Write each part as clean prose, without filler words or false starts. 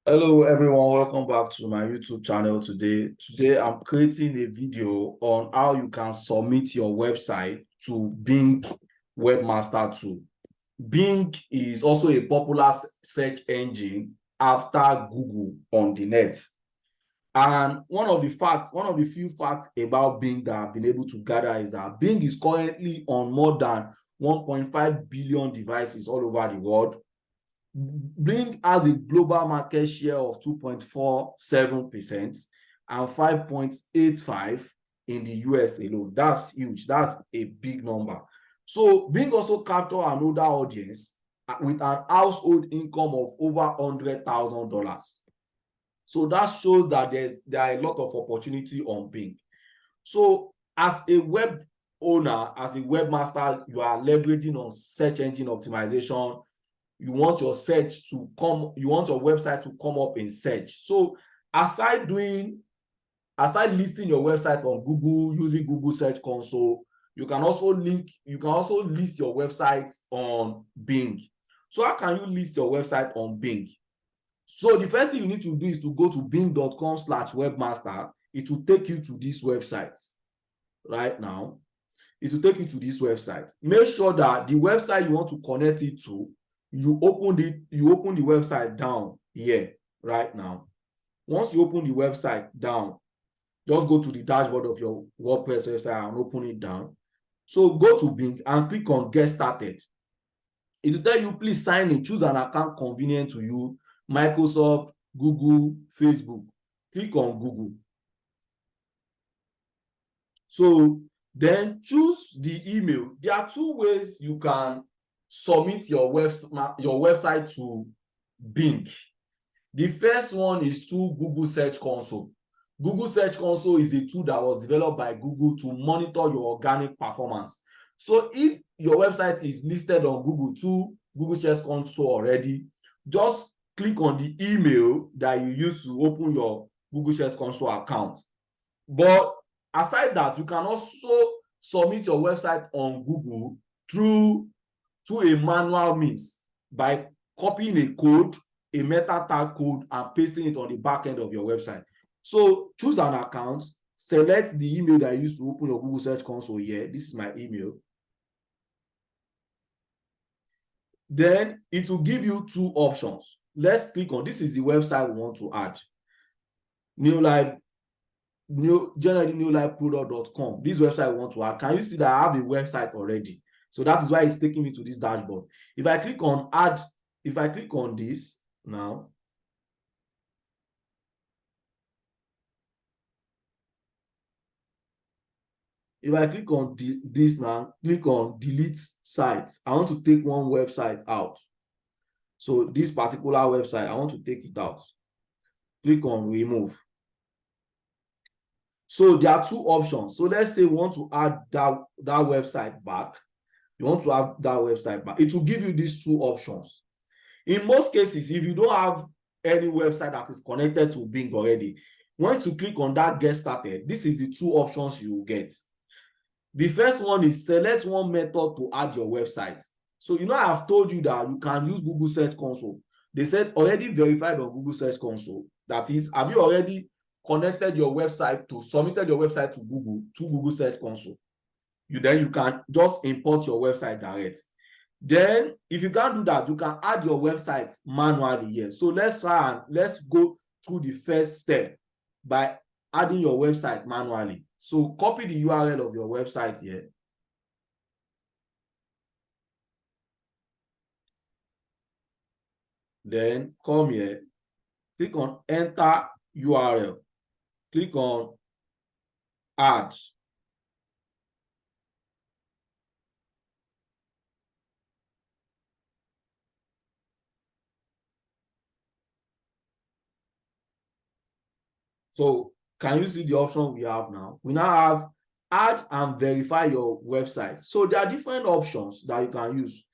Hello everyone, welcome back to my YouTube channel today. Today I'm creating a video on how you can submit your website to Bing Webmaster tool. Bing is also a popular search engine after Google on the net. And one of the few facts about Bing that I've been able to gather is that Bing is currently on more than 1.5 billion devices all over the world. Bing has a global market share of 2.47% and 5.85% in the US alone. That's huge. That's a big number. So Bing also captures another audience with an household income of over $100,000. So that shows that there are a lot of opportunity on Bing. So as a web owner, as a webmaster, you are leveraging on search engine optimization. You want your website to come up in search. So aside listing your website on Google using Google Search Console, you can also list your website on Bing. So how can you list your website on Bing? So the first thing you need to do is to go to bing.com/webmaster. It will take you to this website right now. It will take you to this website. Make sure that the website you want to connect it to, you open the website down here right now. Once you open the website down, just go to the dashboard of your WordPress website and open it down. So go to Bing and click on Get Started. It will tell you, please sign in, choose an account convenient to you, Microsoft, Google, Facebook. Click on Google. So then choose the email. There are two ways you can submit your website to Bing. The first one is through Google Search Console. Google Search Console is a tool that was developed by Google to monitor your organic performance. So if your website is listed on Google to Google Search Console already, just click on the email that you use to open your Google Search Console account. But aside that, you can also submit your website on Google through a manual means by copying a code, a meta tag code, and pasting it on the back end of your website. So choose an account, select the email that you used to open your Google Search Console here. This is my email. Then it will give you two options. Let's click on, this is the website we want to add. newliveproduct.com. This website we want to add. Can you see that I have a website already? So that is why it's taking me to this dashboard. If I click on add, if I click on this now, if I click on this now, click on delete sites. I want to take one website out. So this particular website, I want to take it out. Click on remove. So there are two options. So let's say we want to add that website back. You want to add that website back. It will give you these two options. In most cases, if you don't have any website that is connected to Bing already, once you click on that Get Started, this is the two options you will get. The first one is select one method to add your website. So I have told you that you can use Google Search Console. They said already verified on Google Search Console. That is, have you already connected your website submitted your website to Google Search Console? Then you can just import your website direct. Then if you can't do that, you can add your website manually here. So let's go through the first step by adding your website manually. So copy the URL of your website here. Then come here, click on enter URL, click on add. So can you see the option we have now? We now have add and verify your website. So there are different options that you can use.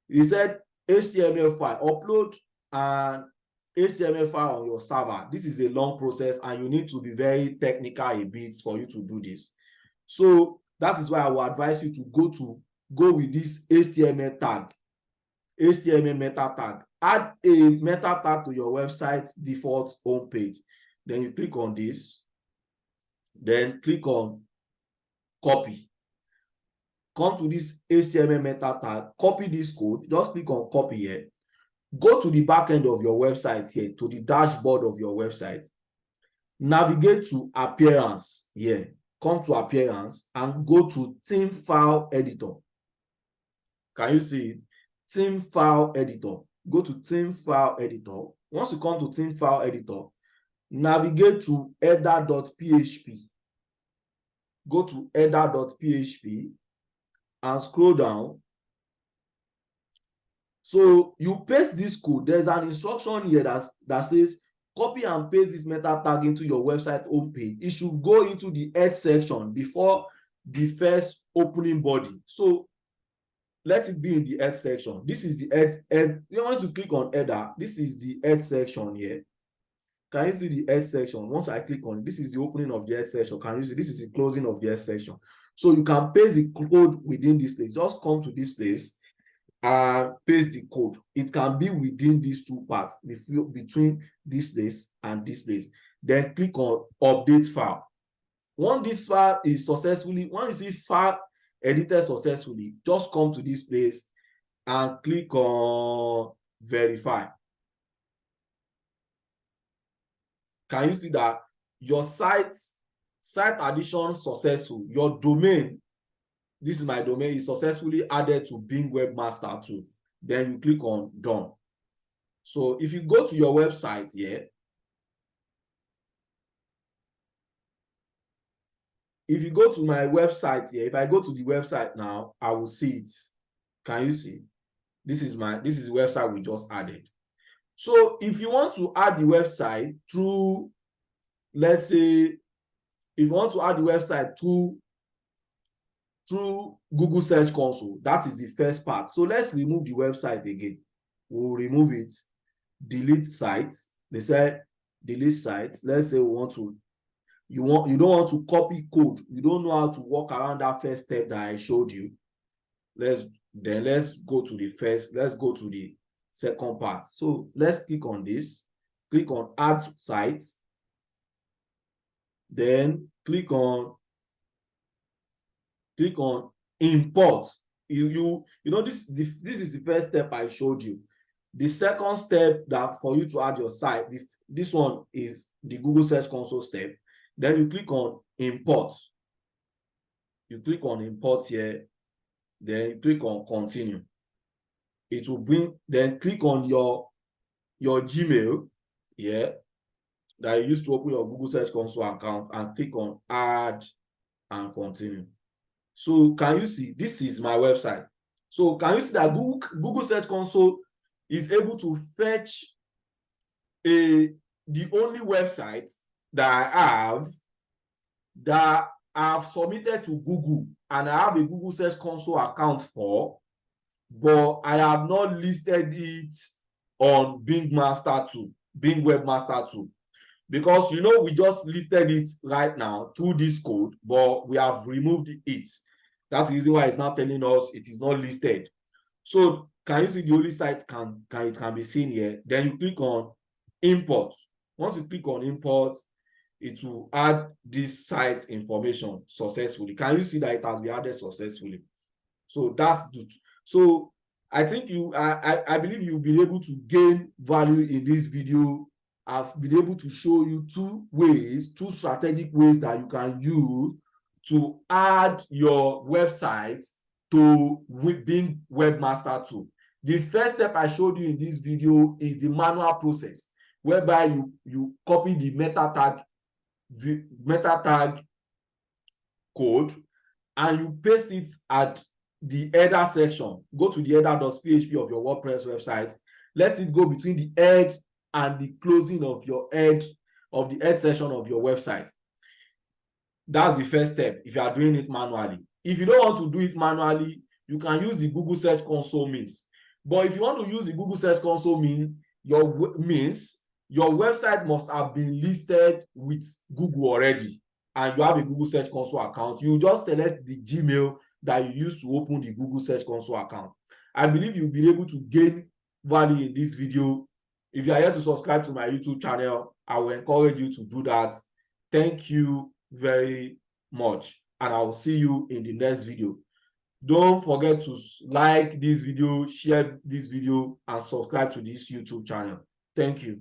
You said HTML file, upload an HTML file on your server. This is a long process and you need to be very technical a bit for you to do this. So that is why I will advise you to go with this HTML tag, HTML meta tag. add a meta tag to your website's default homepage. Then you click on this, then click on copy. Come to this HTML meta tag, copy this code, just click on copy here. Go to the back end of your website here, to the dashboard of your website. Navigate to appearance here. Come to appearance and go to theme file editor. Can you see it? Theme file editor. Go to theme file editor. Once you come to theme file editor, navigate to header.php. Go to header.php and scroll down. So you paste this code. There's an instruction here that says copy and paste this meta tag into your website homepage. It should go into the head section before the first opening body. So let it be in the head section. This is the head. Once you click on header, this is the head section here. Can you see the head section? Once I click on, this is the opening of the head section. Can you see this is the closing of the head section? So you can paste the code within this place. Just come to this place and paste the code. It can be within these two parts, between this place and this place. Then click on update file. Once this file is successfully, once you see file edited successfully, just come to this place and click on verify. Can you see that your site addition successful? Your domain, this is my domain, is successfully added to Bing Webmaster 2. Then you click on done. So if you go to your website here, if you go to my website here, if I go to the website now, I will see it. Can you see? This is the website we just added. So if you want to add the website through, let's say, if you want to add the website through Google Search Console, that is the first part. So let's remove the website again. We'll remove it, delete sites. They said delete sites. Let's say we want to, you don't want to copy code. You don't know how to walk around that first step that I showed you. Let's go to the second part. So let's click on this, click on add sites, then click on import. You know this is the first step I showed you. The second step that for you to add your site, this one is the Google Search Console step. Then you click on import. You click on import here, then you click on continue. It will bring, then click on your Gmail here that you used to open your Google Search Console account and click on add and continue. So can you see, this is my website. So can you see that Google Search Console is able to fetch the only website that I've submitted to Google and I have a Google Search Console account for, but I have not listed it on Bing Webmaster 2. Because we just listed it right now through this code, but we have removed it. That's the reason why it's not telling us it is not listed. So can you see the only site it can be seen here? Then you click on import. Once you click on import, it will add this site information successfully. Can you see that it has been added successfully? So so I think I believe you'll be able to gain value in this video. I've been able to show you two strategic ways that you can use to add your website to Bing Webmaster 2. The first step I showed you in this video is the manual process, whereby you copy the meta tag code and you paste it at the header section. Go to the header.php of your WordPress website. Let it go between the head and the closing of the head section of your website. That's the first step if you are doing it manually. If you don't want to do it manually, you can use the Google Search Console means. But if you want to use the Google Search Console means, your website must have been listed with Google already, and you have a Google Search Console account. You just select the Gmail that you use to open the Google Search Console account. I believe you'll be able to gain value in this video. If you are here to subscribe to my YouTube channel, I will encourage you to do that. Thank you very much, and I will see you in the next video. Don't forget to like this video, share this video, and subscribe to this YouTube channel. Thank you.